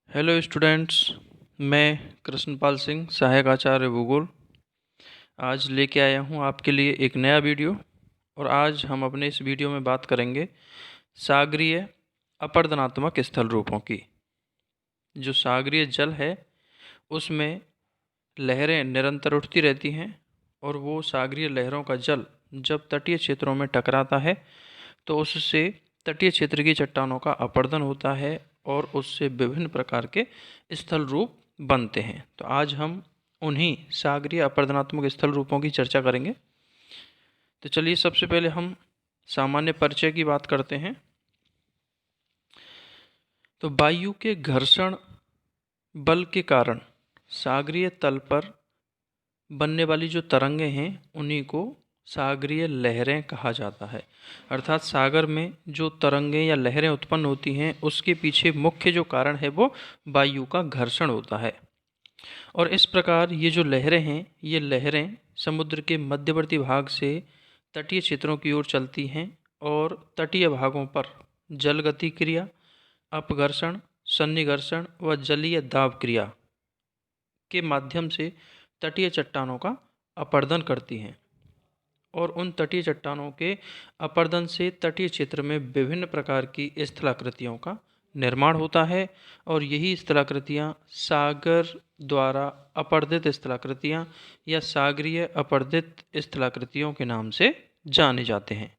Hello students. मैं कृष्णपाल सिंह, सहायक आचार्य भूगोल, आज लेके आया हूँ आपके लिए एक नया वीडियो। और आज हम अपने इस वीडियो में बात करेंगे सागरीय अपरदनात्मक स्थल रूपों की। जो सागरीय जल है उसमें लहरें निरंतर उठती रहती हैं, और वो सागरीय लहरों का जल जब तटीय क्षेत्रों में टकराता है तो उससे तटीय क्षेत्र की चट्टानों का अपरदन होता है और उससे विभिन्न प्रकार के स्थल रूप बनते हैं। तो आज हम उन्हीं सागरीय अपरदनात्मक स्थल रूपों की चर्चा करेंगे। तो चलिए सबसे पहले हम सामान्य परिचय की बात करते हैं। तो वायु के घर्षण बल के कारण सागरीय तल पर बनने वाली जो तरंगें हैं उन्हीं को सागरीय लहरें कहा जाता है। अर्थात सागर में जो तरंगें या लहरें उत्पन्न होती हैं उसके पीछे मुख्य जो कारण है वो वायु का घर्षण होता है। और इस प्रकार ये जो लहरें हैं, ये लहरें समुद्र के मध्यवर्ती भाग से तटीय क्षेत्रों की ओर चलती हैं और तटीय भागों पर जलगति क्रिया, अपघर्षण, सन्निघर्षण व जलीय दाब क्रिया के माध्यम से तटीय चट्टानों का अपरदन करती हैं। और उन तटीय चट्टानों के अपरदन से तटीय क्षेत्र में विभिन्न प्रकार की स्थलाकृतियों का निर्माण होता है, और यही स्थलाकृतियाँ सागर द्वारा अपर्दित स्थलाकृतियाँ या सागरीय अपर्दित स्थलाकृतियों के नाम से जाने जाते हैं।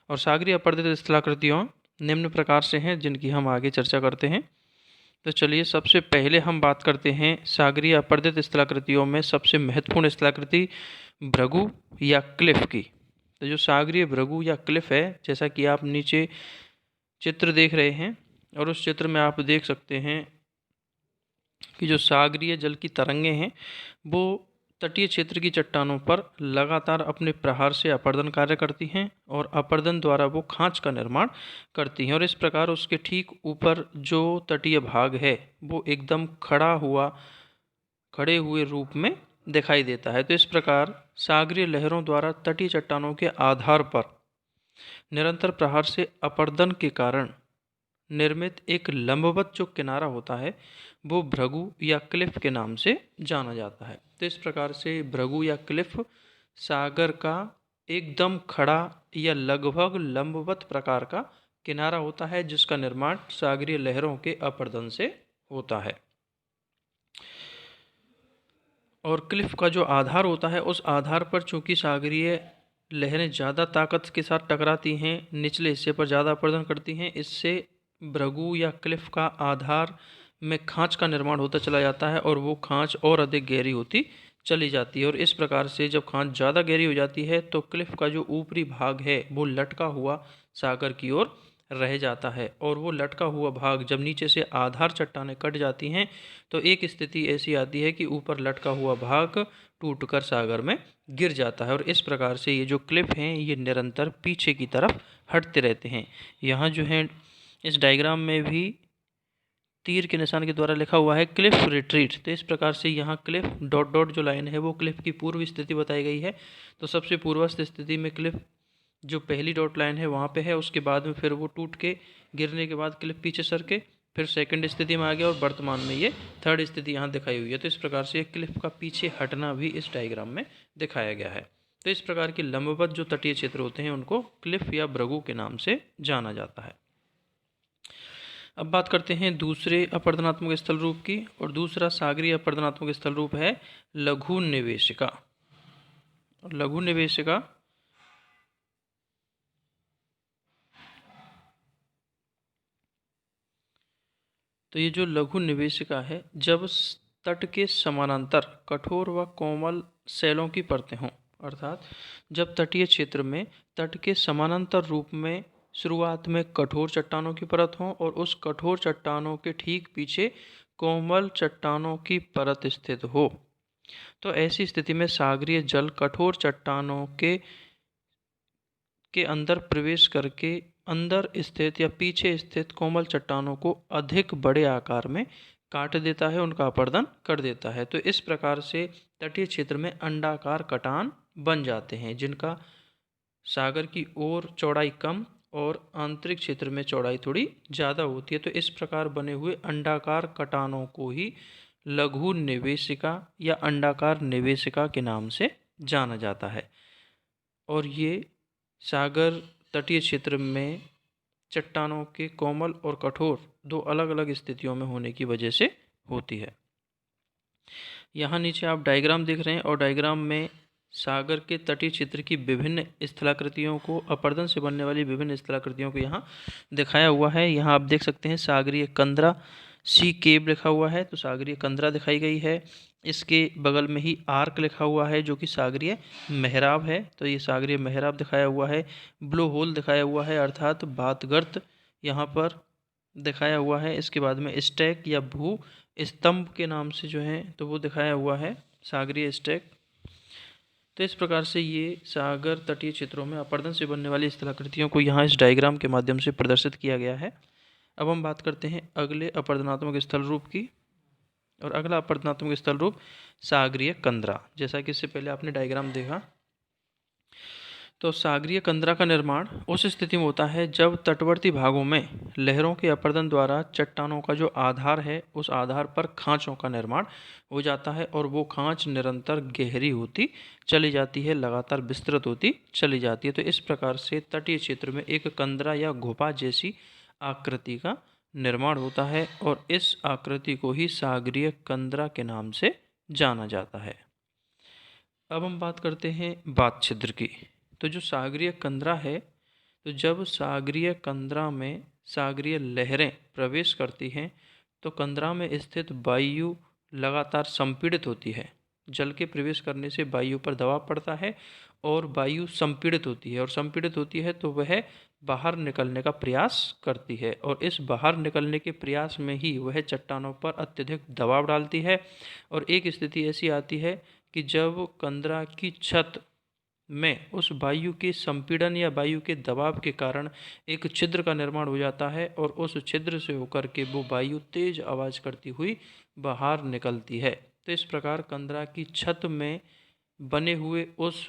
और सागरीय अपर्दित स्थलाकृतियों निम्न प्रकार से हैं जिनकी हम आगे चर्चा करते हैं। तो चलिए सबसे पहले हम बात करते हैं सागरीय अपर्दित स्थलाकृतियों में सबसे महत्वपूर्ण स्थलाकृति भृगु या क्लिफ की। तो जो सागरीय भृगु या क्लिफ है, जैसा कि आप नीचे चित्र देख रहे हैं, और उस चित्र में आप देख सकते हैं कि जो सागरीय जल की तरंगें हैं वो तटीय क्षेत्र की चट्टानों पर लगातार अपने प्रहार से अपर्दन कार्य करती हैं, और अपर्दन द्वारा वो खांच का निर्माण करती हैं। और इस प्रकार उसके ठीक ऊपर जो तटीय भाग है वो एकदम खड़े हुए रूप में दिखाई देता है। तो इस प्रकार सागरीय लहरों द्वारा तटीय चट्टानों के आधार पर निरंतर प्रहार से अपरदन के कारण निर्मित एक लंबवत जो किनारा होता है वो भृगु या क्लिफ के नाम से जाना जाता है। तो इस प्रकार से भृगु या क्लिफ सागर का एकदम खड़ा या लगभग लंबवत प्रकार का किनारा होता है, जिसका निर्माण सागरीय लहरों के अपरदन से होता है। और क्लिफ का जो आधार होता है उस आधार पर चूंकि सागरीय लहरें ज़्यादा ताकत के साथ टकराती हैं, निचले हिस्से पर ज़्यादा अपरदन करती हैं, इससे भृगु या क्लिफ का आधार में खांच का निर्माण होता चला जाता है, और वो खांच और अधिक गहरी होती चली जाती है। और इस प्रकार से जब खांच ज़्यादा गहरी हो जाती है तो क्लिफ का जो ऊपरी भाग है वो लटका हुआ सागर की ओर रह जाता है, और वो लटका हुआ भाग जब नीचे से आधार चट्टानें कट जाती हैं तो एक स्थिति ऐसी आती है कि ऊपर लटका हुआ भाग टूटकर सागर में गिर जाता है। और इस प्रकार से ये जो क्लिफ हैं ये निरंतर पीछे की तरफ हटते रहते हैं। यहाँ जो है इस डायग्राम में भी तीर के निशान के द्वारा लिखा हुआ है क्लिफ रिट्रीट। तो इस प्रकार से यहाँ क्लिफ डॉट डॉट जो लाइन है वो क्लिफ की पूर्व स्थिति बताई गई है। तो सबसे पूर्वस्थ स्थिति में क्लिफ जो पहली डॉट लाइन है वहाँ पे है, उसके बाद में फिर वो टूट के गिरने के बाद क्लिफ पीछे सर के फिर सेकंड स्थिति में आ गया, और वर्तमान में ये थर्ड स्थिति यहाँ दिखाई हुई है। तो इस प्रकार से क्लिफ का पीछे हटना भी इस डायग्राम में दिखाया गया है। तो इस प्रकार के लंबवत जो तटीय क्षेत्र होते हैं उनको क्लिफ या भृगु के नाम से जाना जाता है। अब बात करते हैं दूसरे अपरदनात्मक स्थल रूप की, और दूसरा सागरीय अपरदनात्मक स्थल रूप है लघु निवेशिका। लघु निवेशिका तो ये जो लघु निवेशिका है, जब तट के समानांतर कठोर व कोमल शैलों की परतें हों, अर्थात जब तटीय क्षेत्र में तट के समानांतर रूप में शुरुआत में कठोर चट्टानों की परत हो और उस कठोर चट्टानों के ठीक पीछे कोमल चट्टानों की परत स्थित हो, तो ऐसी स्थिति में सागरीय जल कठोर चट्टानों के अंदर प्रवेश करके अंदर स्थित या पीछे स्थित कोमल चट्टानों को अधिक बड़े आकार में काट देता है, उनका अपरदन कर देता है। तो इस प्रकार से तटीय क्षेत्र में अंडाकार कटान बन जाते हैं, जिनका सागर की ओर चौड़ाई कम और आंतरिक क्षेत्र में चौड़ाई थोड़ी ज़्यादा होती है। तो इस प्रकार बने हुए अंडाकार कटानों को ही लघु निवेशिका या अंडाकार निवेशिका के नाम से जाना जाता है। और ये सागर तटीय क्षेत्र में चट्टानों के कोमल और कठोर दो अलग अलग स्थितियों में होने की वजह से होती है। यहाँ नीचे आप डायग्राम देख रहे हैं और डायग्राम में सागर के तटीय क्षेत्र की विभिन्न स्थलाकृतियों को, अपरदन से बनने वाली विभिन्न स्थलाकृतियों को यहाँ दिखाया हुआ है। यहाँ आप देख सकते हैं सागरीय कंदरा, सी केव लिखा हुआ है तो सागरीय कंदरा दिखाई गई है। इसके बगल में ही आर्क लिखा हुआ है जो कि सागरीय मेहराब है, तो ये सागरीय मेहराब दिखाया हुआ है। ब्लो होल दिखाया हुआ है अर्थात बातगर्त यहाँ पर दिखाया हुआ है। इसके बाद में स्टैक या भू स्तंभ के नाम से जो है तो वो दिखाया हुआ है, सागरीय स्टैक। तो इस प्रकार से ये सागर तटीय क्षेत्रों में अपरदन से बनने वाली स्थलाकृतियों को यहाँ इस डायग्राम के माध्यम से प्रदर्शित किया गया है। अब हम बात करते हैं अगले अपरदनात्मक स्थल रूप की, और अगला अपरदनात्मक स्थल रूप सागरीय कंदरा। जैसा कि इससे पहले आपने डायग्राम देखा, तो सागरीय कंदरा का निर्माण उस स्थिति में होता है जब तटवर्ती भागों में लहरों के अपरदन द्वारा चट्टानों का जो आधार है उस आधार पर खांचों का निर्माण हो जाता है और वो खांच निरंतर गहरी होती चली जाती है, लगातार विस्तृत होती चली जाती है। तो इस प्रकार से तटीय क्षेत्र में एक कंदरा या गुफा जैसी आकृति का निर्माण होता है और इस आकृति को ही सागरीय कंदरा के नाम से जाना जाता है। अब हम बात करते हैं बात छिद्र की। तो जो सागरीय कंदरा है, तो जब सागरीय कंदरा में सागरीय लहरें प्रवेश करती हैं तो कंदरा में स्थित वायु लगातार संपीड़ित होती है। जल के प्रवेश करने से वायु पर दबाव पड़ता है और वायु संपीड़ित होती है, और संपीड़ित होती है तो वह बाहर निकलने का प्रयास करती है, और इस बाहर निकलने के प्रयास में ही वह चट्टानों पर अत्यधिक दबाव डालती है। और एक स्थिति ऐसी आती है कि जब कंदरा की छत में उस वायु के संपीड़न या वायु के दबाव के कारण एक छिद्र का निर्माण हो जाता है और उस छिद्र से होकर के वो वायु तेज आवाज़ करती हुई बाहर निकलती है। तो इस प्रकार कंदरा की छत में बने हुए उस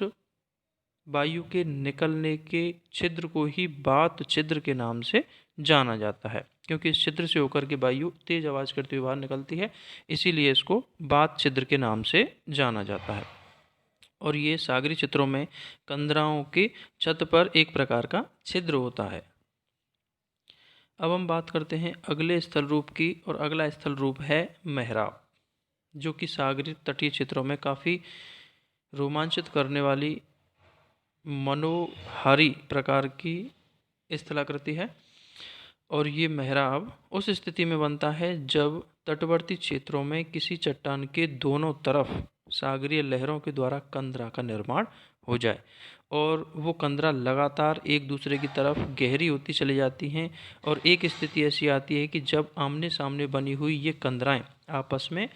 वायु के निकलने के छिद्र को ही बात छिद्र के नाम से जाना जाता है, क्योंकि इस छिद्र से होकर के वायु तेज आवाज़ करते हुए बाहर निकलती है, इसीलिए इसको बात छिद्र के नाम से जाना जाता है। और ये सागरी क्षेत्रों में कंदराओं की छत पर एक प्रकार का छिद्र होता है। अब हम बात करते हैं अगले स्थल रूप की, और अगला स्थल रूप है मेहराब, जो कि सागरी तटीय क्षेत्रों में काफ़ी रोमांचित करने वाली मनोहारी प्रकार की स्थलाकृति है। और ये मेहराब उस स्थिति में बनता है जब तटवर्ती क्षेत्रों में किसी चट्टान के दोनों तरफ सागरीय लहरों के द्वारा कंदरा का निर्माण हो जाए और वो कंदरा लगातार एक दूसरे की तरफ गहरी होती चली जाती हैं। और एक स्थिति ऐसी आती है कि जब आमने सामने बनी हुई ये कंदराएं आपस में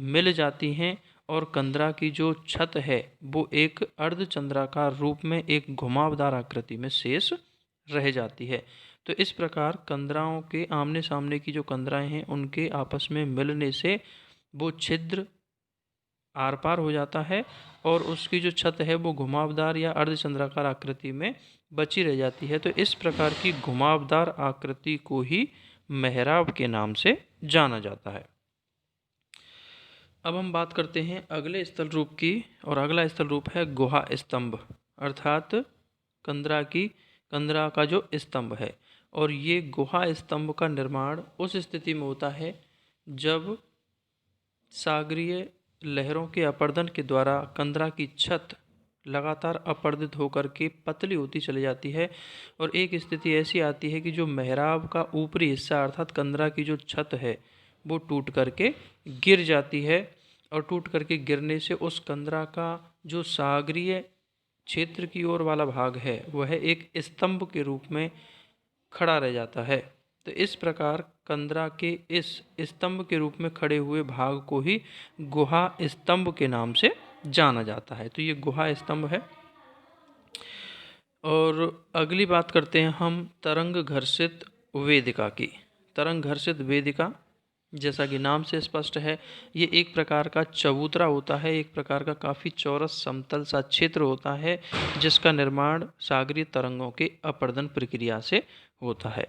मिल जाती हैं और कंदरा की जो छत है वो एक अर्धचंद्राकार रूप में एक घुमावदार आकृति में शेष रह जाती है। तो इस प्रकार कंदराओं के आमने सामने की जो कंदराएं हैं उनके आपस में मिलने से वो छिद्र आर पार हो जाता है और उसकी जो छत है वो घुमावदार या अर्धचंद्राकार आकृति में बची रह जाती है। तो इस प्रकार की घुमावदार आकृति को ही मेहराब के नाम से जाना जाता है। अब हम बात करते हैं अगले स्थल रूप की, और अगला स्थल रूप है गुहा स्तंभ, अर्थात कंदरा का जो स्तंभ है। और ये गुहा स्तंभ का निर्माण उस स्थिति में होता है जब सागरीय लहरों के अपरदन के द्वारा कंदरा की छत लगातार अपरदित होकर के पतली होती चली जाती है। और एक स्थिति ऐसी आती है कि जो मेहराब का ऊपरी हिस्सा अर्थात कंदरा की जो छत है वो टूट करके गिर जाती है, और टूट करके गिरने से उस कंदरा का जो सागरीय क्षेत्र की ओर वाला भाग है वह एक स्तंभ के रूप में खड़ा रह जाता है। तो इस प्रकार कंदरा के इस स्तंभ के रूप में खड़े हुए भाग को ही गुहा स्तंभ के नाम से जाना जाता है। तो ये गुहा स्तंभ है। और अगली बात करते हैं हम तरंग घर्षित वेदिका की। तरंग घर्षित वेदिका जैसा कि नाम से स्पष्ट है, ये एक प्रकार का चबूतरा होता है, एक प्रकार का काफ़ी चौरस समतल सा क्षेत्र होता है, जिसका निर्माण सागरीय तरंगों के अपरदन प्रक्रिया से होता है।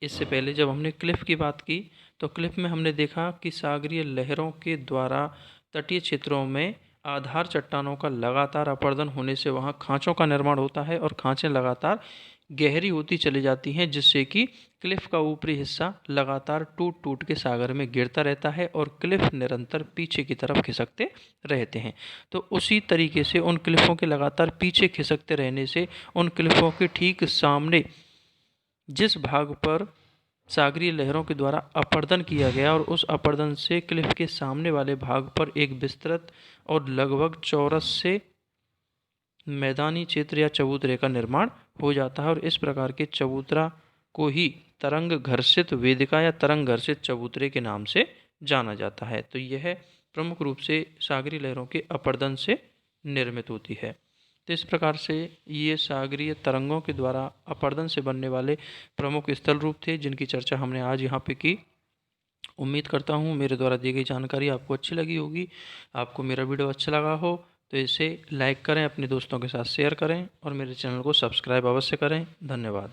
इससे पहले जब हमने क्लिफ की बात की, तो क्लिफ में हमने देखा कि सागरीय लहरों के द्वारा तटीय क्षेत्रों में आधार चट्टानों का लगातार अपरदन होने से वहाँ खाँचों का निर्माण होता है और खाँचें लगातार गहरी होती चली जाती हैं, जिससे कि क्लिफ का ऊपरी हिस्सा लगातार टूट टूट के सागर में गिरता रहता है और क्लिफ निरंतर पीछे की तरफ खिसकते रहते हैं। तो उसी तरीके से उन क्लिफों के लगातार पीछे खिसकते रहने से उन क्लिफों के ठीक सामने जिस भाग पर सागरीय लहरों के द्वारा अपरदन किया गया और उस अपरदन से क्लिफ के सामने वाले भाग पर एक विस्तृत और लगभग चौरस से मैदानी क्षेत्र या चबूतरे का निर्माण हो जाता है और इस प्रकार के चबूतरा को ही तरंग घर्षित वेदिका या तरंग घर्षित चबूतरे के नाम से जाना जाता है। तो यह प्रमुख रूप से सागरीय लहरों के अपरदन से निर्मित होती है। तो इस प्रकार से ये सागरीय तरंगों के द्वारा अपरदन से बनने वाले प्रमुख स्थल रूप थे, जिनकी चर्चा हमने आज यहाँ पे की। उम्मीद करता हूँ मेरे द्वारा दी गई जानकारी आपको अच्छी लगी होगी। आपको मेरा वीडियो अच्छा लगा हो तो इसे लाइक करें, अपने दोस्तों के साथ शेयर करें और मेरे चैनल को सब्सक्राइब अवश्य करें। धन्यवाद।